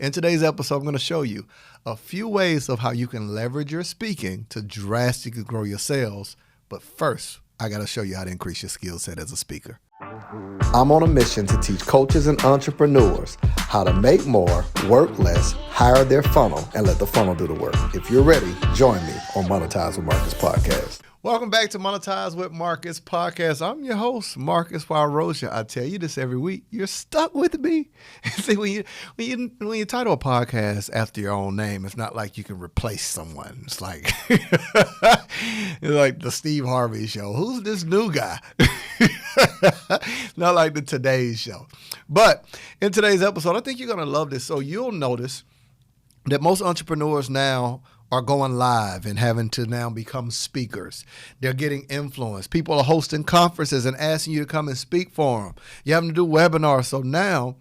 In today's episode, I'm going to show you a few ways of how you can leverage your speaking to drastically grow your sales. But first, I got to show you how to increase your skill set as a speaker. I'm on a mission to teach coaches and entrepreneurs how to make more, work less, hire their funnel, and let the funnel do the work. If you're ready, join me on Monetize with Marcus podcast. Welcome back to Monetize with Marcus podcast. I'm your host, Marcus Warrosia. I tell you this every week. You're stuck with me. See, when you title a podcast after your own name, it's not like you can replace someone. It's like it's like the Steve Harvey show. Who's this new guy? Not like the Today Show. But in today's episode, I think you're going to love this. So you'll notice that most entrepreneurs now are going live and having to now become speakers. They're getting influence. People are hosting conferences and asking you to come and speak for them. You're having to do webinars. So now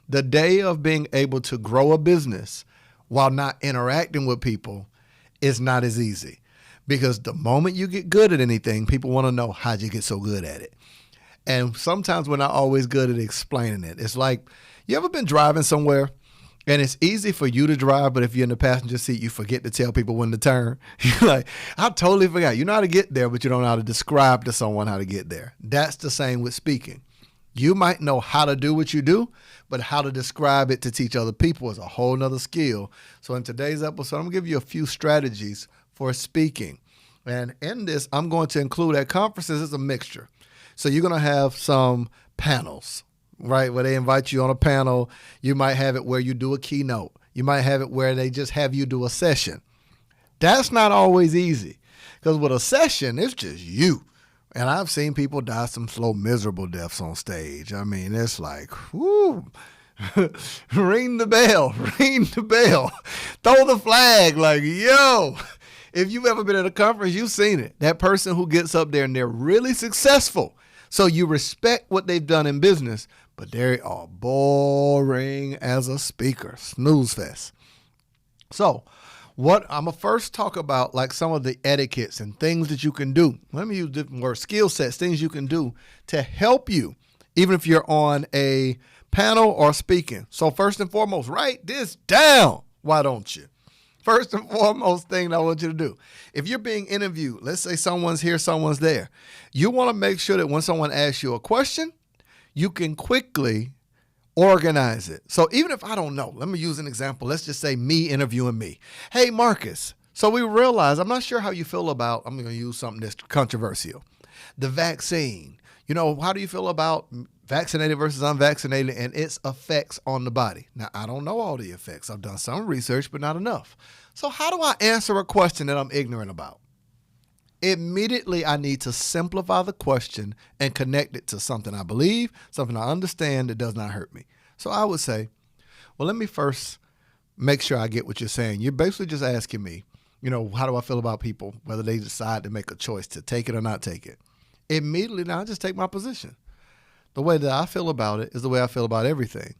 the day of being able to grow a business while not interacting with people is not as easy, because the moment you get good at anything, people want to know, how'd you get so good at it? And sometimes we're not always good at explaining it. It's like, you ever been driving somewhere and it's easy for you to drive, but if you're in the passenger seat, you forget to tell people when to turn. You're like, I totally forgot. You know how to get there, but you don't know how to describe to someone how to get there. That's the same with speaking. You might know how to do what you do, but how to describe it to teach other people is a whole nother skill. So in today's episode, I'm going to give you a few strategies for speaking. And in this, I'm going to include at conferences, it's a mixture. So you're going to have some panels, right, where they invite you on a panel. You might have it where you do a keynote. You might have it where they just have you do a session. That's not always easy, because with a session, it's just you. And I've seen people die some slow, miserable deaths on stage. I mean, it's like, whoo, ring the bell, ring the bell, throw the flag, like, yo. If you've ever been at a conference, you've seen it. That person who gets up there and they're really successful. So you respect what they've done in business, but they are boring as a speaker. Snooze fest. So what I'm going to first talk about, like some of the etiquettes and things that you can do. Let me use different words, skill sets, things you can do to help you, even if you're on a panel or speaking. So first and foremost, write this down. Why don't you? First and foremost thing I want you to do, if you're being interviewed, let's say someone's here, someone's there, you want to make sure that when someone asks you a question, you can quickly organize it. So even if I don't know, let me use an example. Let's just say me interviewing me. Hey, Marcus. So we realize, I'm not sure how you feel about, I'm going to use something that's controversial, the vaccine. You know, how do you feel about vaccinated versus unvaccinated and its effects on the body? Now, I don't know all the effects. I've done some research, but not enough. So how do I answer a question that I'm ignorant about? Immediately, I need to simplify the question and connect it to something I believe, something I understand that does not hurt me. So I would say, well, let me first make sure I get what you're saying. You're basically just asking me, you know, how do I feel about people, whether they decide to make a choice to take it or not take it? Immediately now, I just take my position. The way that I feel about it is the way I feel about everything.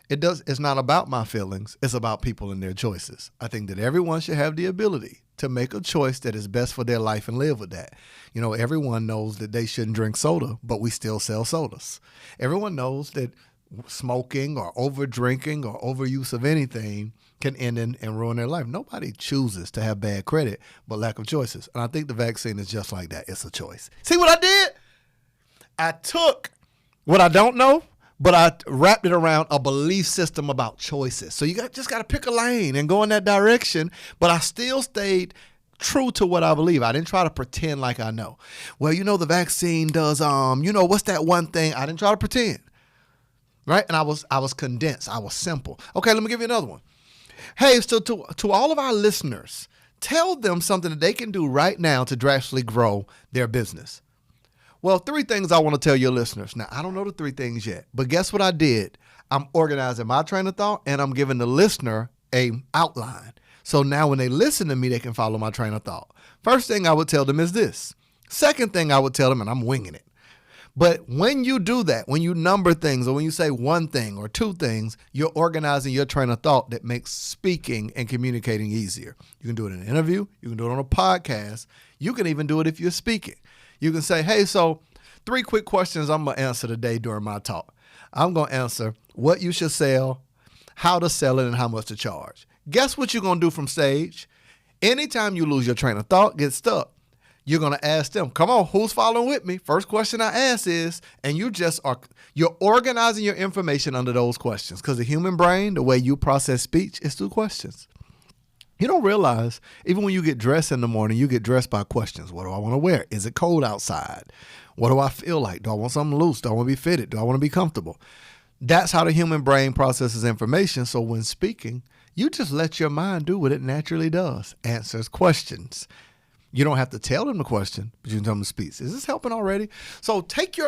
It's not about my feelings. It's about people and their choices. I think that everyone should have the ability to make a choice that is best for their life and live with that. You know, everyone knows that they shouldn't drink soda, but we still sell sodas. Everyone knows that smoking or over drinking or overuse of anything can end and ruin their life. Nobody chooses to have bad credit, but lack of choices. And I think the vaccine is just like that. It's a choice. See what I did? I took what I don't know, but I wrapped it around a belief system about choices. So you just got to pick a lane and go in that direction, but I still stayed true to what I believe. I didn't try to pretend like I know. Well, you know, the vaccine does, you know, what's that one thing? I didn't try to pretend, right? And I was condensed. I was simple. Okay, let me give you another one. Hey, so to all of our listeners, tell them something that they can do right now to drastically grow their business. Well, 3 things I want to tell your listeners. Now, I don't know the 3 things yet, but guess what I did? I'm organizing my train of thought and I'm giving the listener a outline. So now when they listen to me, they can follow my train of thought. First thing I would tell them is this. Second thing I would tell them, and I'm winging it, but when you do that, when you number things or when you say 1 thing or 2 things, you're organizing your train of thought that makes speaking and communicating easier. You can do it in an interview. You can do it on a podcast. You can even do it if you're speaking. You can say, hey, so 3 quick questions I'm going to answer today during my talk. I'm going to answer what you should sell, how to sell it, and how much to charge. Guess what you're going to do from stage? Anytime you lose your train of thought, get stuck, you're going to ask them, come on, who's following with me? First question I ask is, and you're organizing your information under those questions, because the human brain, the way you process speech is through questions. You don't realize, even when you get dressed in the morning, you get dressed by questions. What do I want to wear? Is it cold outside? What do I feel like? Do I want something loose? Do I want to be fitted? Do I want to be comfortable? That's how the human brain processes information. So when speaking, you just let your mind do what it naturally does. Answers questions. You don't have to tell them the question, but you can tell them to speak. Is this helping already? So take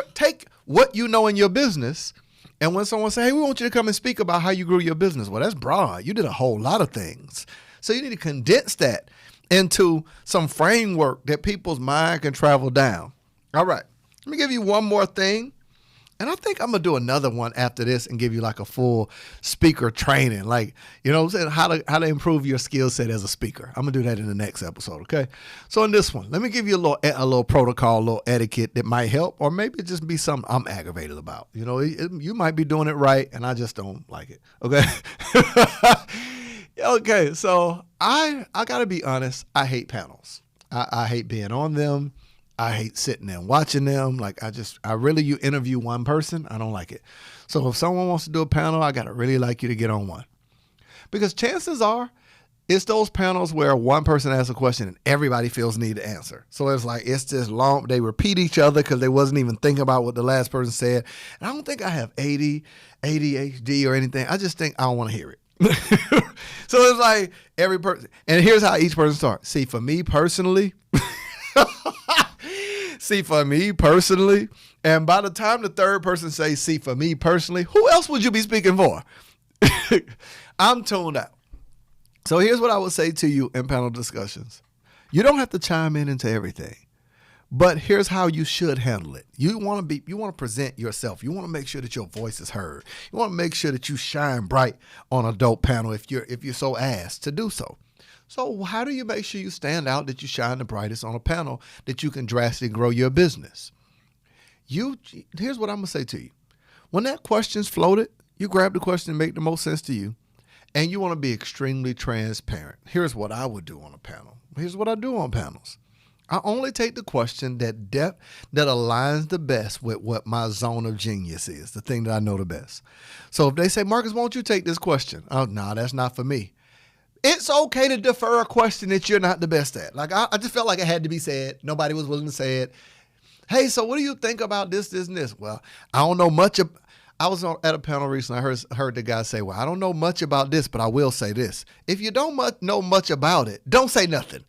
what you know in your business, and when someone says, hey, we want you to come and speak about how you grew your business. Well, that's broad. You did a whole lot of things. So you need to condense that into some framework that people's mind can travel down. All right. Let me give you one more thing. And I think I'm going to do another one after this and give you like a full speaker training. Like, you know what I'm saying? How to improve your skill set as a speaker. I'm going to do that in the next episode, okay? So in this one, let me give you a little protocol, a little etiquette that might help, or maybe it just be something I'm aggravated about. You know, you might be doing it right, and I just don't like it, okay? Okay, so I got to be honest. I hate panels. I hate being on them. I hate sitting there and watching them. Like you interview one person, I don't like it. So if someone wants to do a panel, I got to really like you to get on one. Because chances are, it's those panels where one person asks a question and everybody feels need to answer. So it's just long, they repeat each other because they wasn't even thinking about what the last person said. And I don't think I have ADHD or anything. I just think I don't want to hear it. So it's like every person, and here's how each person starts. See, for me personally, and by the time the third person says, see, for me personally, who else would you be speaking for? I'm tuned out. So here's what I would say to you in panel discussions. You don't have to chime in into everything, but here's how you should handle it. You want to present yourself. You want to make sure that your voice is heard. You want to make sure that you shine bright on a dope panel if you're so asked to do so. So how do you make sure you stand out, that you shine the brightest on a panel, that you can drastically grow your business? Here's what I'm going to say to you. When that question's floated, you grab the question and make the most sense to you, and you want to be extremely transparent. Here's what I would do on a panel. Here's what I do on panels. I only take the question that aligns the best with what my zone of genius is, the thing that I know the best. So if they say, Marcus, won't you take this question? Oh, no, that's not for me. It's okay to defer a question that you're not the best at. Like, I just felt like it had to be said. Nobody was willing to say it. Hey, so what do you think about this, and this? Well, I don't know much. I was at a panel recently. I heard the guy say, well, I don't know much about this, but I will say this. If you don't know much about it, don't say nothing.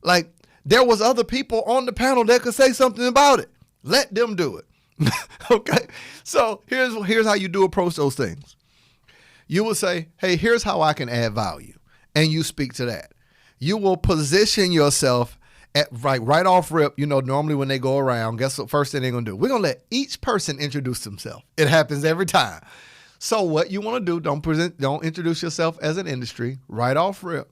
Like, there was other people on the panel that could say something about it. Let them do it. Okay? So here's how you do approach those things. You will say, hey, here's how I can add value. And you speak to that. You will position yourself at right off rip. You know, normally when they go around, guess what first thing they're going to do? We're going to let each person introduce themselves. It happens every time. So what you want to do, don't introduce yourself as an industry right off rip.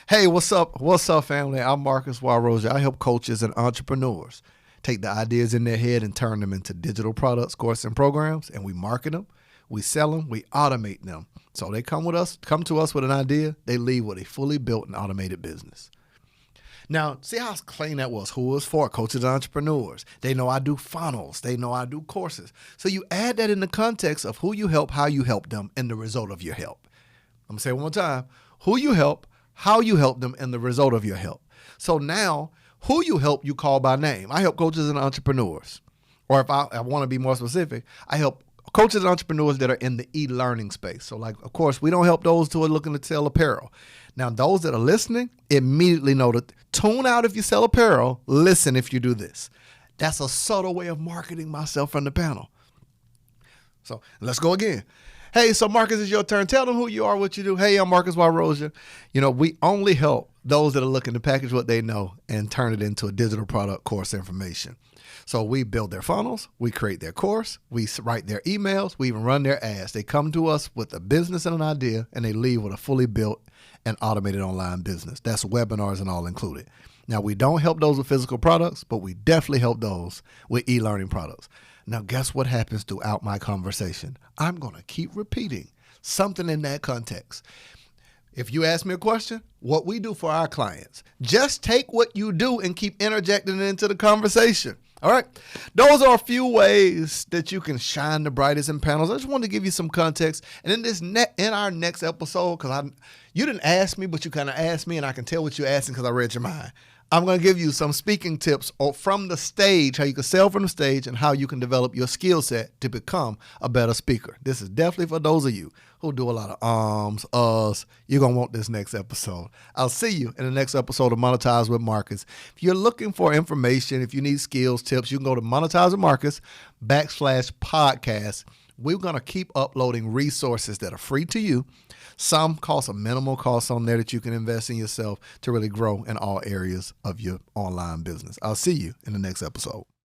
Hey, what's up? What's up, family? I'm Marcus Warroja. I help coaches and entrepreneurs take the ideas in their head and turn them into digital products, courses, and programs, and we market them. We sell them, we automate them. So they come to us with an idea, they leave with a fully built and automated business. Now, see how clean that was. Who it was for? Coaches and entrepreneurs. They know I do funnels. They know I do courses. So you add that in the context of who you help, how you help them, and the result of your help. I'm going to say it one more time. Who you help, how you help them, and the result of your help. So now, who you help, you call by name. I help coaches and entrepreneurs. Or if I want to be more specific, I help coaches and entrepreneurs that are in the e-learning space. So like, of course, we don't help those who are looking to sell apparel. Now, those that are listening immediately know to tune out if you sell apparel, listen if you do this. That's a subtle way of marketing myself from the panel. So let's go again. Hey, so Marcus, it's your turn. Tell them who you are, what you do. Hey, I'm Marcus Warroja. You know, we only help those that are looking to package what they know and turn it into a digital product, course, information. So we build their funnels, we create their course, we write their emails, we even run their ads. They come to us with a business and an idea, and they leave with a fully built and automated online business. That's webinars and all included. Now, we don't help those with physical products, but we definitely help those with e-learning products. Now, guess what happens throughout my conversation? I'm going to keep repeating something in that context. If you ask me a question, what we do for our clients, just take what you do and keep interjecting it into the conversation. All right. Those are a few ways that you can shine the brightest in panels. I just wanted to give you some context. And in our next episode, because you didn't ask me, but you kind of asked me, and I can tell what you're asking because I read your mind. I'm going to give you some speaking tips from the stage, how you can sell from the stage, and how you can develop your skill set to become a better speaker. This is definitely for those of you who do a lot of uhs. You're going to want this next episode. I'll see you in the next episode of Monetize with Marcus. If you're looking for information, if you need skills, tips, you can go to Monetize with Marcus /podcast. We're going to keep uploading resources that are free to you. Some cost a minimal cost on there that you can invest in yourself to really grow in all areas of your online business. I'll see you in the next episode.